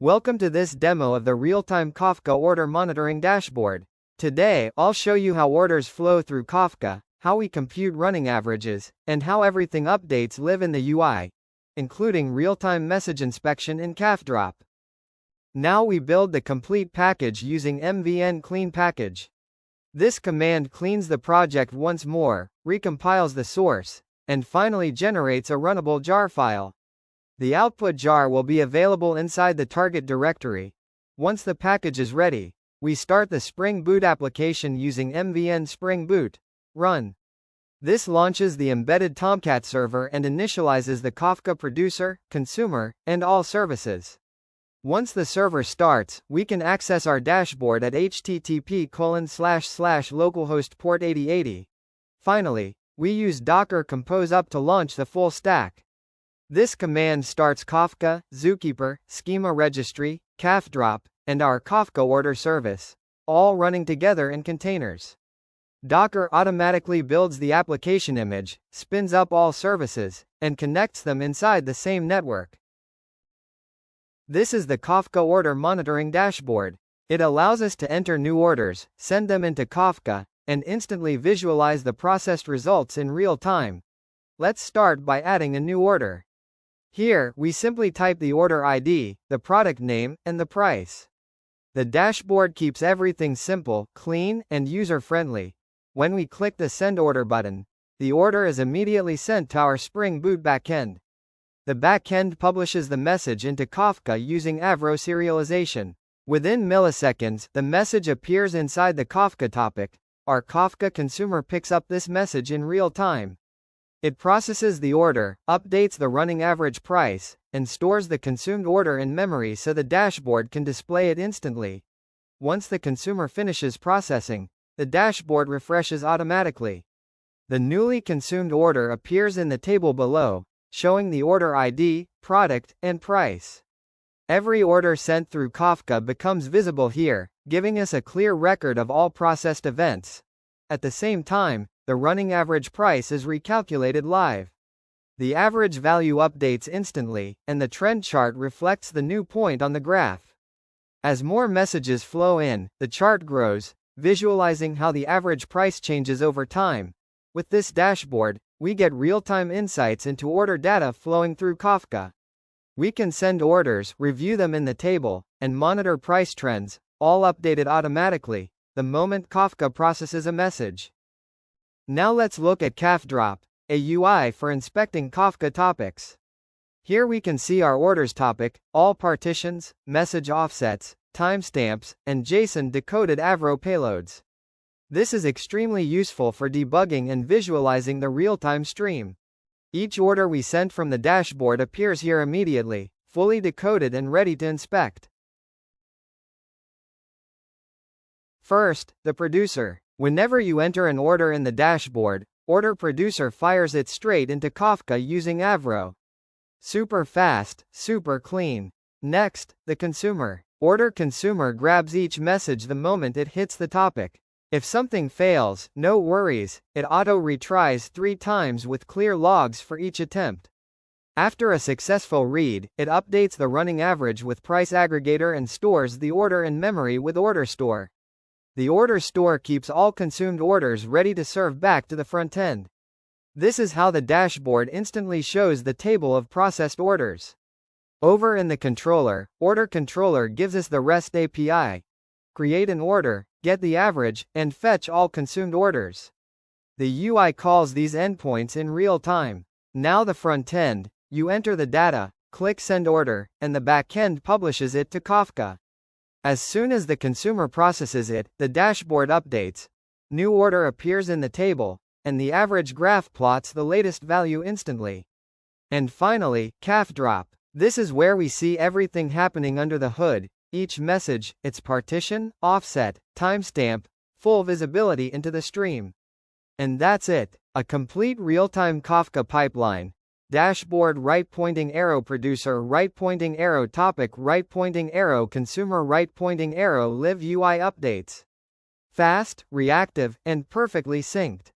Welcome to this demo of the real-time Kafka order monitoring dashboard. Today, I'll show you how orders flow through Kafka, how we compute running averages, and how everything updates live in the UI, including real-time message inspection in Kafdrop. Now we build the complete package using mvn clean package. This command cleans the project once more, recompiles the source, and finally generates a runnable jar file. The output jar will be available inside the target directory. Once the package is ready, we start the Spring Boot application using mvn Spring Boot. Run. This launches the embedded Tomcat server and initializes the Kafka producer, consumer, and all services. Once the server starts, we can access our dashboard at http://localhost port 8080. Finally, we use Docker Compose Up to launch the full stack. This command starts Kafka, Zookeeper, Schema Registry, Kafdrop, and our Kafka Order service, all running together in containers. Docker automatically builds the application image, spins up all services, and connects them inside the same network. This is the Kafka Order Monitoring dashboard. It allows us to enter new orders, send them into Kafka, and instantly visualize the processed results in real time. Let's start by adding a new order. Here, we simply type the order ID, the product name, and the price. The dashboard keeps everything simple, clean, and user-friendly. When we click the Send Order button, the order is immediately sent to our Spring Boot backend. The backend publishes the message into Kafka using Avro serialization. Within milliseconds, the message appears inside the Kafka topic. Our Kafka consumer picks up this message in real time. It processes the order, updates the running average price, and stores the consumed order in memory so the dashboard can display it instantly. Once the consumer finishes processing, the dashboard refreshes automatically. The newly consumed order appears in the table below, showing the order ID, product, and price. Every order sent through Kafka becomes visible here, giving us a clear record of all processed events. At the same time, the running average price is recalculated live. The average value updates instantly, and the trend chart reflects the new point on the graph. As more messages flow in, the chart grows, visualizing how the average price changes over time. With this dashboard, we get real-time insights into order data flowing through Kafka. We can send orders, review them in the table, and monitor price trends, all updated automatically, the moment Kafka processes a message. Now let's look at Kafdrop, a UI for inspecting Kafka topics. Here we can see our orders topic, all partitions, message offsets, timestamps, and JSON decoded Avro payloads. This is extremely useful for debugging and visualizing the real-time stream. Each order we sent from the dashboard appears here immediately, fully decoded and ready to inspect. First, the producer. Whenever you enter an order in the dashboard, Order Producer fires it straight into Kafka using Avro. Super fast, super clean. Next, the consumer. Order Consumer grabs each message the moment it hits the topic. If something fails, no worries, it auto-retries 3 times with clear logs for each attempt. After a successful read, it updates the running average with Price Aggregator and stores the order in memory with Order Store. The order store keeps all consumed orders ready to serve back to the front end. This is how the dashboard instantly shows the table of processed orders. Over in the controller, Order Controller gives us the REST API. Create an order, get the average, and fetch all consumed orders. The UI calls these endpoints in real time. Now the front end, you enter the data, click Send Order, and the backend publishes it to Kafka. As soon as the consumer processes it, the dashboard updates. New order appears in the table, and the average graph plots the latest value instantly. And finally, Kafdrop. This is where we see everything happening under the hood, each message, its partition, offset, timestamp, full visibility into the stream. And that's it, a complete real-time Kafka pipeline. Dashboard right-pointing arrow producer right-pointing arrow topic right-pointing arrow consumer right-pointing arrow live UI updates. Fast, reactive, and perfectly synced.